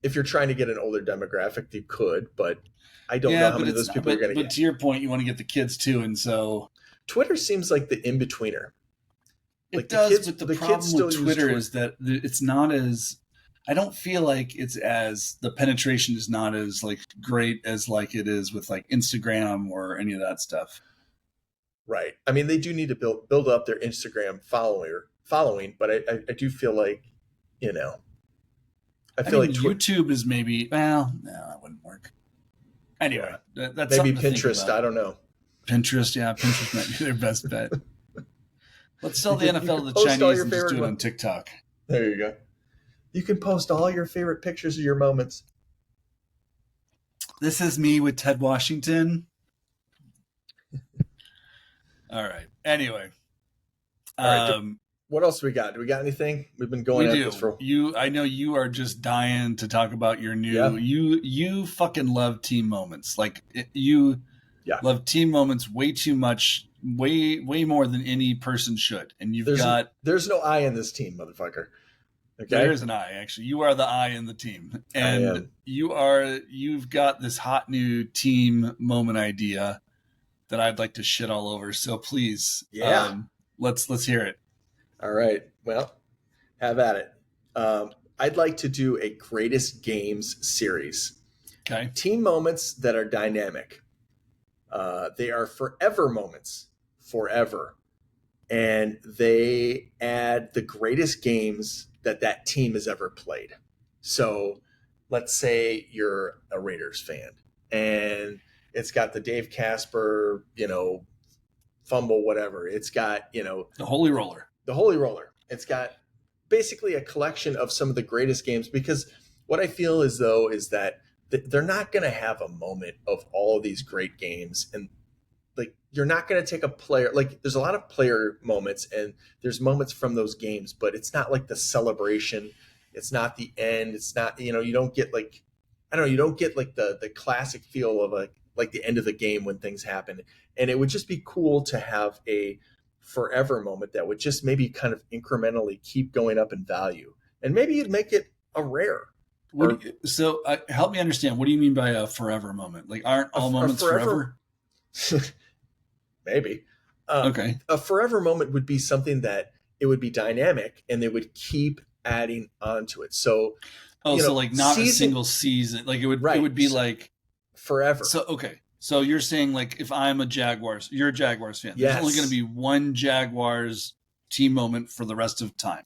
if you're trying to get an older demographic, you could, but I don't know how many of those people are going to get. But to your point, you want to get the kids too, and so Twitter seems like the in-betweener. It does, but the problem with Twitter is that it's not as. I don't feel like the penetration is not as like great as like it is with like Instagram or any of that stuff. Right. I mean, they do need to build up their Instagram following, but I do feel like, I feel like YouTube is maybe, no, that wouldn't work. Anyway, that's maybe Pinterest. I don't know. Pinterest might be their best bet. Let's sell the NFL to the Chinese and just do it on TikTok. There you go. You can post all your favorite pictures of your moments. This is me with Ted Washington. All right. Anyway, All right. um, What else we got? Do we got anything? We've been we going at this do. for. I know you are just dying to talk about your new. Yeah. You fucking love team moments. Like you Yeah. love team moments way too much, way more than any person should. And you've There's got there's no I in this team, motherfucker. there Okay. is an I actually. You are the I in the team, I and am. you've got this hot new team moment idea that I'd like to shit all over. So please, Yeah. let's hear it. All right. Well, have at it. I'd like to do a greatest games series. Okay. Team moments that are dynamic. They are forever moments, forever. And they add the greatest games that team has ever played. So let's say you're a Raiders fan and it's got the Dave Casper, fumble, whatever. It's got, The Holy Roller. the Holy Roller. It's got basically a collection of some of the greatest games because what I feel is though is that they're not going to have a moment of all of these great games and like you're not going to take a player like there's a lot of player moments and there's moments from those games but it's not like the celebration, it's not the end, it's not you don't get like I don't know, you don't get like the classic feel of like the end of the game when things happen. And it would just be cool to have a forever moment that would just maybe kind of incrementally keep going up in value and maybe you'd make it a rare or So help me understand. What do you mean by a forever moment? Like, aren't all moments forever? maybe. Okay. A forever moment would be something that it would be dynamic and they would keep adding onto it. So, So like not a single season. Like it would be like forever. So okay. So you're saying like if I'm a Jaguars, you're a Jaguars fan. Yes. There's only going to be one Jaguars team moment for the rest of time.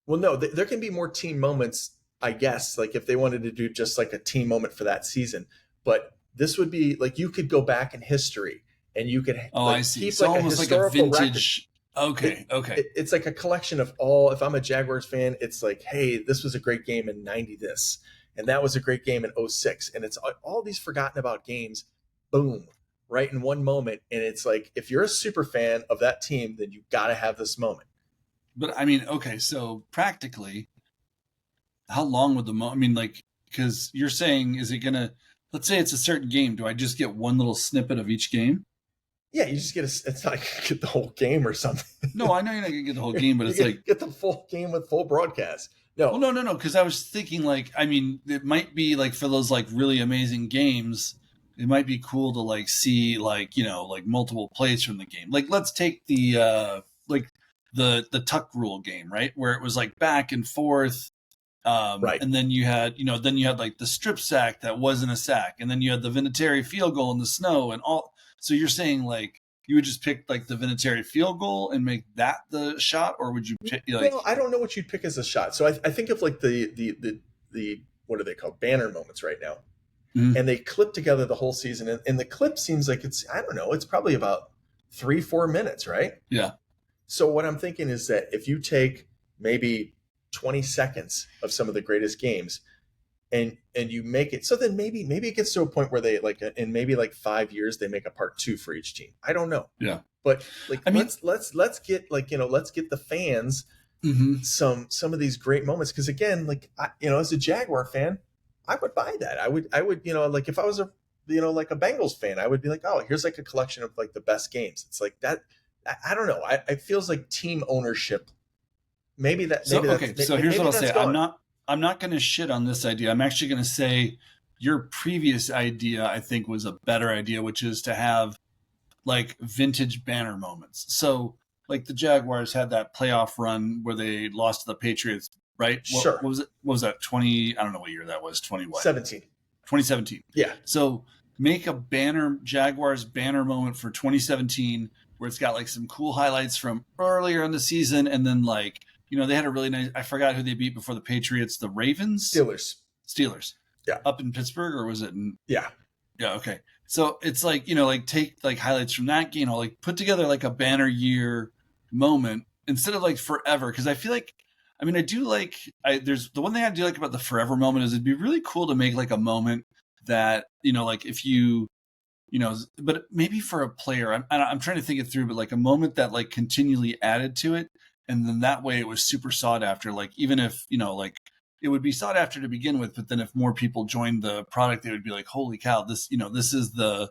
Well, no, there can be more team moments, I guess, like if they wanted to do just like a team moment for that season. But this would be like you could go back in history and you could I see. keep So like almost a like a historical vintage. record. Okay. It's like a collection of all. If I'm a Jaguars fan, it's like, hey, this was a great game in '90. This and that was a great game in '06, and it's all these forgotten about games. Boom, right in one moment, and it's like if you're a super fan of that team, then you got to have this moment. But I mean, okay, so practically, how long would the moment? I mean, like, because you're saying, is it gonna? Let's say it's a certain game. Do I just get one little snippet of each game? Yeah, you just get it's not like you get the whole game or something. No, I know you're not gonna get the whole game, but it's like get the full game with full broadcast. No, well, no, because I was thinking like, I mean, it might be like for those like really amazing games, it might be cool to like see like like multiple plays from the game. Like let's take the like the tuck rule game, right, where it was like back and forth. Right. And then you had, like the strip sack that wasn't a sack, and then you had the Vinatieri field goal in the snow and all. So you're saying like you would just pick like the Vinatieri field goal and make that the shot, or would you pick like? Well, I don't know what you'd pick as a shot. So I think of like the what are they called, banner moments right now, and they clip together the whole season, and the clip seems like it's I don't know, it's probably about 3-4 minutes, right? Yeah. So what I'm thinking is that if you take maybe 20 seconds of some of the greatest games and you make it so then maybe it gets to a point where they like in maybe like 5 years they make a part 2 for each team. I don't know. Yeah. But like I mean, let's get like let's get the fans some of these great moments because again like as a Jaguar fan I would buy that. I would like if I was a like a Bengals fan I would be like, oh, here's like a collection of like the best games. It's like that. I don't know. It feels like team ownership. Maybe that. So maybe okay. So here's what I'll say. Gone. I'm not going to shit on this idea. I'm actually going to say your previous idea I think was a better idea, which is to have like vintage banner moments. So like the Jaguars had that playoff run where they lost to the Patriots, right? Sure. What was it? What was that? 20? I don't know what year that was. 20 what? 17. 2017. Yeah. So make a Jaguars banner moment for 2017 where it's got like some cool highlights from earlier in the season, and then like they had a really nice. I forgot who they beat before the Patriots. The Ravens. Steelers. Yeah. Up in Pittsburgh, or was it? Yeah. Yeah. Okay. So it's like like take like highlights from that game, or like put together like a banner year moment instead of like forever. Because I feel like, I mean, I do like. There's the one thing I do like about the forever moment is it'd be really cool to make like a moment that like if you but maybe for a player, I'm trying to think it through, but like a moment that like continually added to it. And then that way it was super sought after. Like, even if, like it would be sought after to begin with, but then if more people joined the product, they would be like, holy cow, this is the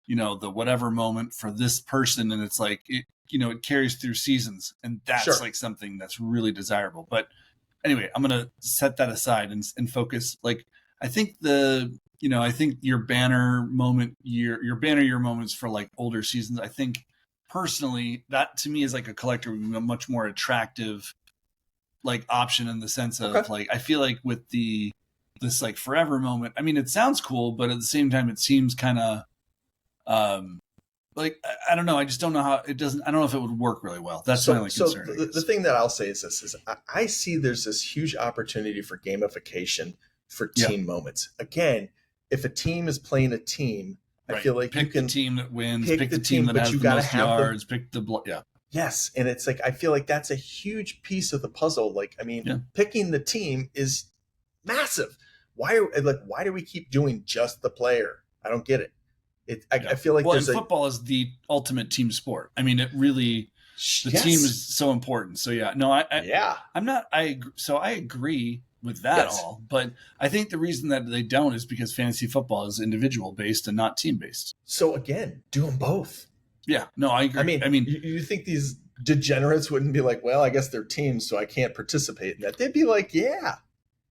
whatever moment for this person. And it's like, it carries through seasons, and that's Sure. like something that's really desirable. But anyway, I'm going to set that aside and focus. Like, I think I think your banner moment, your banner year moments for like older seasons, I think personally that to me is like a collector would be a much more attractive like option, in the sense Okay. of like, I feel like with this like forever moment, I mean, it sounds cool, but at the same time it seems kind of like, I don't know. I just don't know how it doesn't. I don't know if it would work really well. That's my only So concern, I the guess. thing that I'll say is this: is I see there's this huge opportunity for gamification for Yeah. team moments. Again, if a team is playing a team, I Right. feel like Pick you can the team that wins. pick Pick the the team team, that but has you the got to most have them. yards. Pick the yeah. Yes, and it's like I feel like that's a huge piece of the puzzle. Like, I mean, Yeah. picking the team is massive. Why do we keep doing just the player? I don't get it. Yeah. I feel like Well, and there's a football is the ultimate team sport. I mean, it really, the team yes, is so important. So yeah, no, yeah, I'm not. So I agree with that yes. all, but I think the reason that they don't is because fantasy football is individual based and not team based. So again, do them both. Yeah, no, I I agree. mean, I mean, you think these degenerates wouldn't be like, well, I guess they're teams, so I can't participate in that. They'd be like, yeah.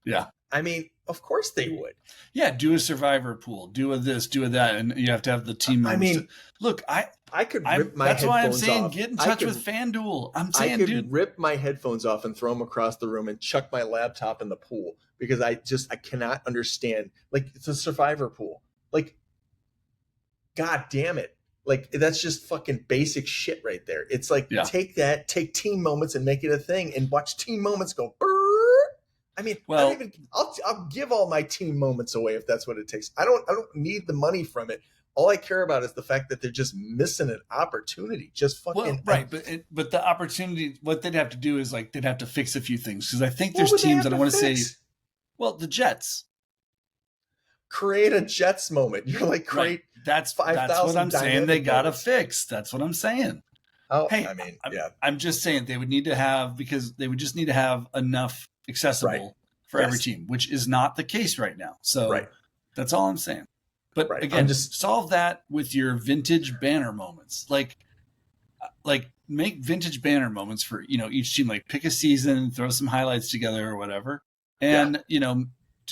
yeah, I mean, of course they would. yeah. Do a survivor pool. Do a this. Do a that, and you have to have the team I moments. mean, Look, I could rip my That's why I'm headphones saying off. get in touch with FanDuel. I'm saying, dude. Rip my headphones off and throw them across the room and chuck my laptop in the pool because I cannot understand. Like, it's a survivor pool. Like, god damn it. Like, that's just fucking basic shit right there. It's like, Yeah. take team moments and make it a thing and watch team moments go brrr. I mean, Well, I'll give all my team moments away if that's what it takes. I don't need the money from it. All I care about is the fact that they're just missing an opportunity. Just fucking right, but the opportunity, what they'd have to do is like they'd have to fix a few things, because I think what there's would they teams have that I to want to say, fix? well, the Jets. Create a Jets moment. You're like, Right. create That's 5,000 what I'm saying. They dynamic gotta moments. fix. That's what I'm saying. Oh, Hey, I mean, yeah, I'm just saying they would need to have, because they would just need to have enough accessible right. for every Yes. team, which is not the case right now. So Right. that's all I'm saying. But Right. again, solve that with your vintage banner moments. Like make vintage banner moments for, each team. Like, pick a season, throw some highlights together or whatever, and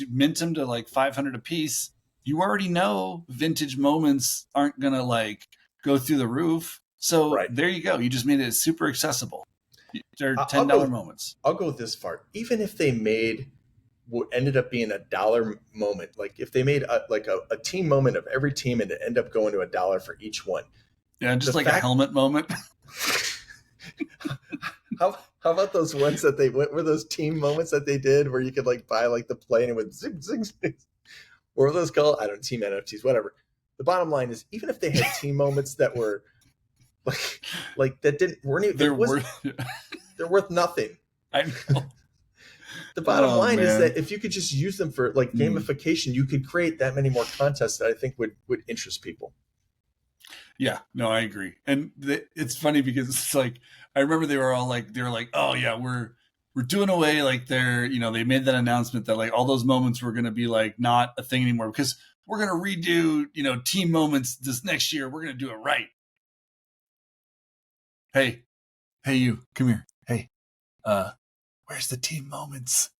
mint them to like 500 a piece. You already know vintage moments aren't gonna like go through the roof, so Right. there you go. You just made it super accessible. They're $10 moments. I'll go this far. Even if they made what ended up being $1 moment, like if they made a team moment of every team and it ended up going to $1 for each one. Yeah, just like a helmet moment. How about those ones that were those team moments that they did where you could like buy like the plane and it would zing zing zing. What were those called? I don't know, team NFTs, whatever. The bottom line is, even if they had team moments that were like that weren't even, they're worth nothing. I know. The bottom line is that if you could just use them for like gamification, you could create that many more contests that I think would interest people. Yeah, no, I agree. And it's funny because it's like, I remember they were like, oh yeah, we're doing away, like they made that announcement that like all those moments were going to be like not a thing anymore, because we're going to redo, team moments this next year. We're going to do it right. Hey, you, come here. Hey, where's the team moments?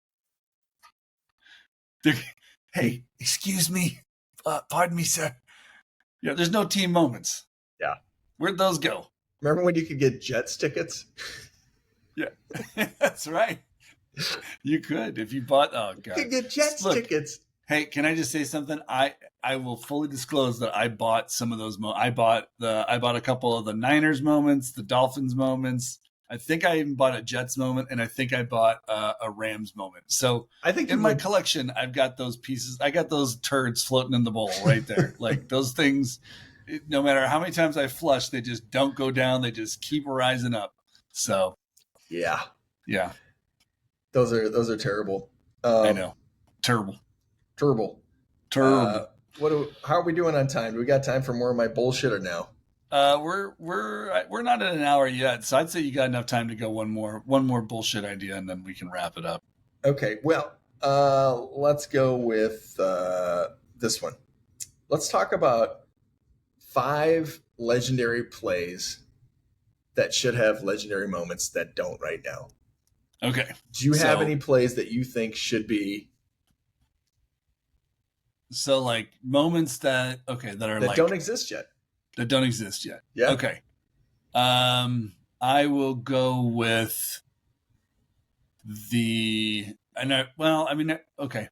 Hey, excuse me. Pardon me, sir. Yeah, there's no team moments. Yeah. Where'd those go? Remember when you could get Jets tickets? Yeah, that's right. You could, if you bought, oh God. You could get Jets tickets. Hey, can I just say something? I will fully disclose that I bought some of those. I bought a couple of the Niners moments, the Dolphins moments. I think I even bought a Jets moment, and I think I bought a Rams moment. So I think in my collection, I've got those pieces. I got those turds floating in the bowl right there. Like, those things, no matter how many times I flush, they just don't go down. They just keep rising up. So yeah. Those are terrible. I know. Terrible. How are we doing on time? Do we got time for more of my bullshit or now? We're not at an hour yet, so I'd say you got enough time to go one more bullshit idea, and then we can wrap it up. Okay, well, let's go with this one. Let's talk about 5 legendary plays that should have legendary moments that don't right now. Okay. Do you have So any plays that you think should be like moments that are that like don't exist yet? that don't exist yet. Yeah. Okay. I will go with okay.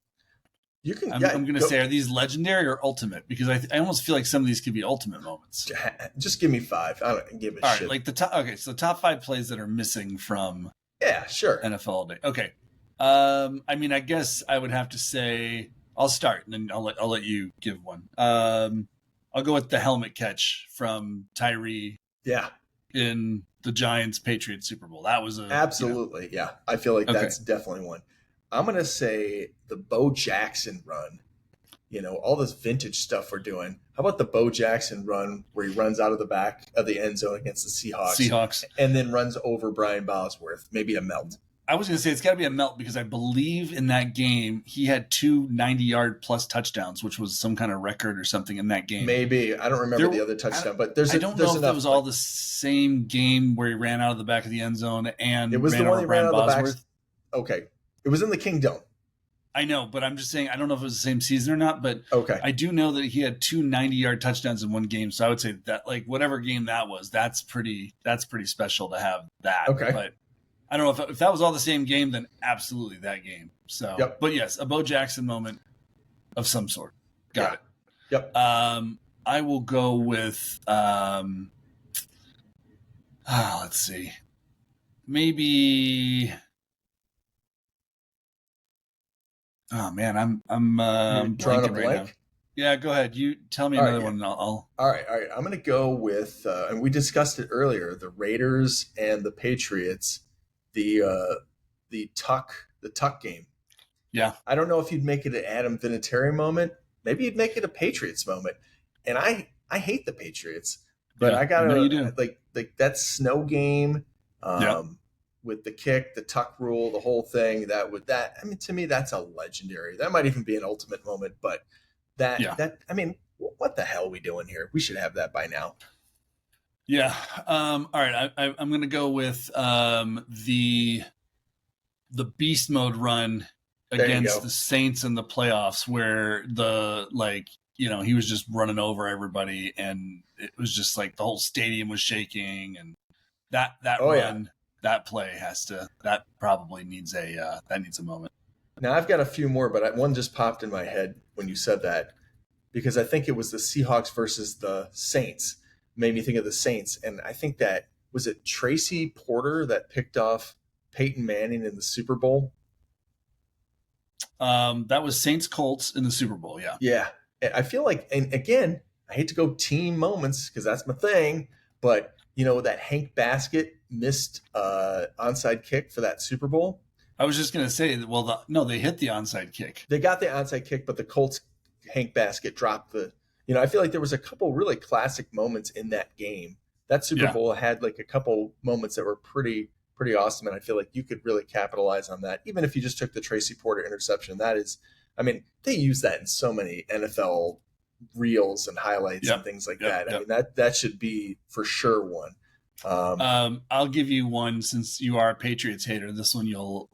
You can. I'm going to say, are these legendary or ultimate? Because I almost feel like some of these could be ultimate moments. Just give me 5. I don't give a All shit. right, like the top. Okay, so the top 5 plays that are missing from Yeah, sure. NFL all day. Okay. I guess I would have to say I'll start, and then I'll let you give one. I'll go with the helmet catch from Tyree. Yeah. In the Giants Patriots Super Bowl. That was absolutely. Yeah, I feel like that's definitely one. I'm gonna say the Bo Jackson run. All this vintage stuff we're doing. How about the Bo Jackson run where he runs out of the back of the end zone against the Seahawks and then runs over Brian Bosworth? Maybe a melt. I was going to say it's got to be a melt because I believe in that game he had 2 90-yard plus touchdowns, which was some kind of record or something in that game. Maybe. I don't remember the other touchdown, but I don't know if it was all the same game where he ran out of the back of the end zone and it was the one he ran out of the back. Okay. It was in the King Dome. I know, but I'm just saying I don't know if it was the same season or not, but okay. I do know that he had 2 90-yard touchdowns in one game, so I would say that like whatever game that was, that's pretty special to have that. Okay. But I don't know if that was all the same game, then absolutely that game. So, But yes, a Bo Jackson moment of some sort. Got it. Yep. I will go with, let's see, maybe. Oh man, I'm drawing a blanking blank. Right now. Yeah, go ahead. You tell me another one. And I'll. All right. I'm going to go with, and we discussed it earlier, the Raiders and the Patriots. The tuck game. Yeah. I don't know if you'd make it an Adam Vinatieri moment. Maybe you'd make it a Patriots moment. And I hate the Patriots, but I gotta like that snow game with the kick, the tuck rule, the whole thing. To me, that's a legendary. That might even be an ultimate moment. But what the hell are we doing here? We should have that by now. Yeah. All right. I'm going to go with the beast mode run against the Saints in the playoffs, where he was just running over everybody, and it was just like the whole stadium was shaking, and that run, that play that probably needs a moment. Now I've got a few more, but one just popped in my head when you said that, because I think it was the Seahawks versus the Saints. Made me think of the Saints, and I think that was it Tracy Porter that picked off Peyton Manning in the Super Bowl. That was Saints Colts in the Super Bowl. Yeah. I feel like, and again, I hate to go team moments because that's my thing, but that Hank Baskett missed onside kick for that Super Bowl. I was just gonna say, they hit the onside kick. They got the onside kick, but the Colts Hank Baskett dropped the. I feel like there was a couple really classic moments in that game. That Super Bowl had like a couple moments that were pretty awesome, and I feel like you could really capitalize on that, even if you just took the Tracy Porter interception. That is, they use that in so many NFL reels and highlights and things like that. That should be for sure one. I'll give you one since you are a Patriots hater. This one you'll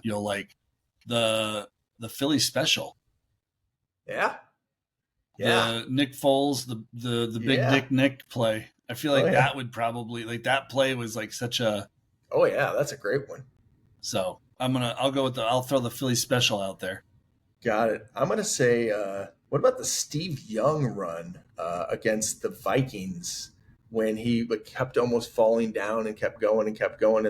like the Philly special. Yeah. The Nick Foles, the big Nick play. I feel like that would probably that play was like such a. Oh yeah, that's a great one. So I'll throw the Philly special out there. Got it. I'm gonna say, what about the Steve Young run against the Vikings when he kept almost falling down and kept going and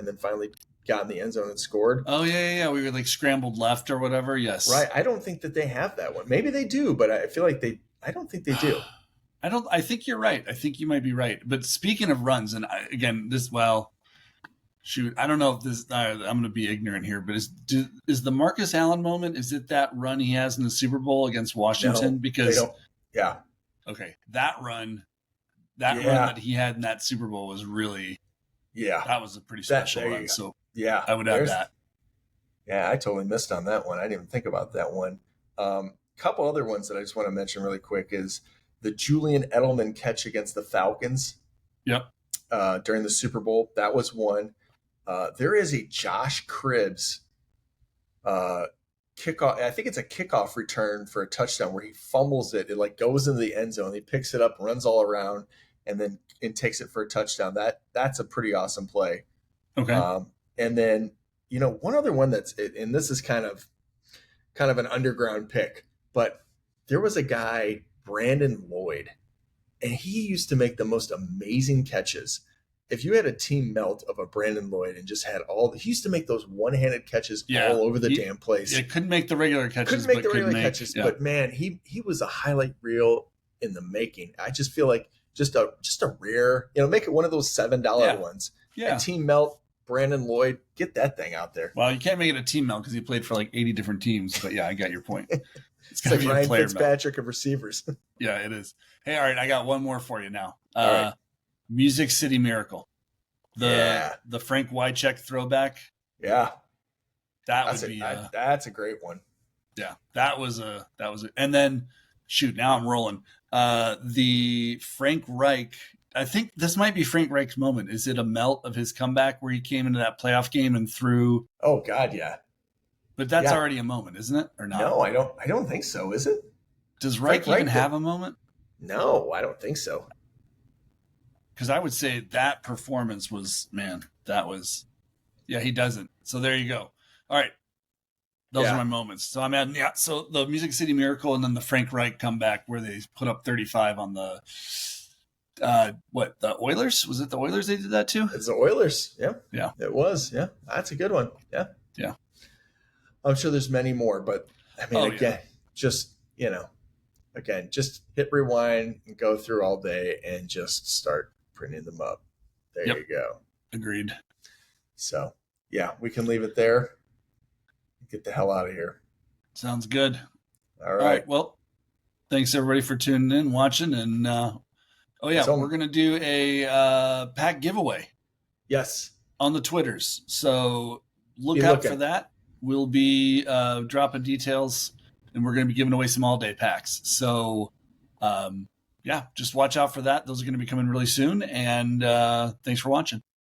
then finally got in the end zone and scored? Oh yeah. We were like scrambled left or whatever. Yes. Right. I don't think that they have that one. Maybe they do, but I feel like I don't think they do. I think you're right. I think you might be right. But speaking of runs, and shoot, I don't know if this. I'm going to be ignorant here, but is the Marcus Allen moment? Is it that run he has in the Super Bowl against Washington? No, they Because don't. Yeah, okay, that run yeah, that he had in that Super Bowl was really yeah. that was a pretty That special there run. you go. So Yeah, I would add there's. that. Yeah, I totally missed on that one. I didn't even think about that one. Couple other ones that I just want to mention really quick is the Julian Edelman catch against the Falcons Yep. during the Super Bowl. That was one. There is a Josh Cribbs uh, kickoff. I think it's a kickoff return for a touchdown where he fumbles it. It like goes into the end zone. He picks it up, runs all around, and then takes it for a touchdown. That's a pretty awesome play. Okay. And then one other one and this is kind of an underground pick, but there was a guy, Brandon Lloyd, and he used to make the most amazing catches. If you had a team melt of a Brandon Lloyd and just had he used to make those one-handed catches all over the damn place. It couldn't make the regular catches. Yeah. But man, he was a highlight reel in the making. I just feel like just a rare, make it one of those $7 ones. Yeah. A team melt, Brandon Lloyd, get that thing out there. Well, you can't make it a team melt because he played for like 80 different teams. But yeah, I got your point. It's like Ryan Fitzpatrick of receivers. Yeah, it is. Hey, all right, I got one more for you now. All right. Music City Miracle. The Frank Wycheck throwback. Yeah. That's a great one. Yeah. That was and then shoot, now I'm rolling. The Frank Reich, I think this might be Frank Reich's moment. Is it a melt of his comeback where he came into that playoff game and threw? Oh God, yeah. But that's already a moment, isn't it? Or not? No, I don't think so. Is it? Does Reich even have a moment? No, I don't think so. Because I would say that performance was, he doesn't. So there you go. All right. Those are my moments. So I'm adding, so the Music City Miracle and then the Frank Reich comeback where they put up 35 on the, the Oilers? Was it the Oilers they did that too? It's the Oilers. Yeah. Yeah. It was. Yeah. That's a good one. Yeah. Yeah. I'm sure there's many more, but I mean, just hit rewind and go through all day and just start printing them up. There you go. Agreed. So, yeah, we can leave it there. Get the hell out of here. Sounds good. All right. Well, thanks everybody for tuning in, watching, and we're going to do a pack giveaway. Yes. On the Twitters. So look out for that. We'll be dropping details, and we're going to be giving away some all-day packs. So, just watch out for that. Those are going to be coming really soon, and thanks for watching.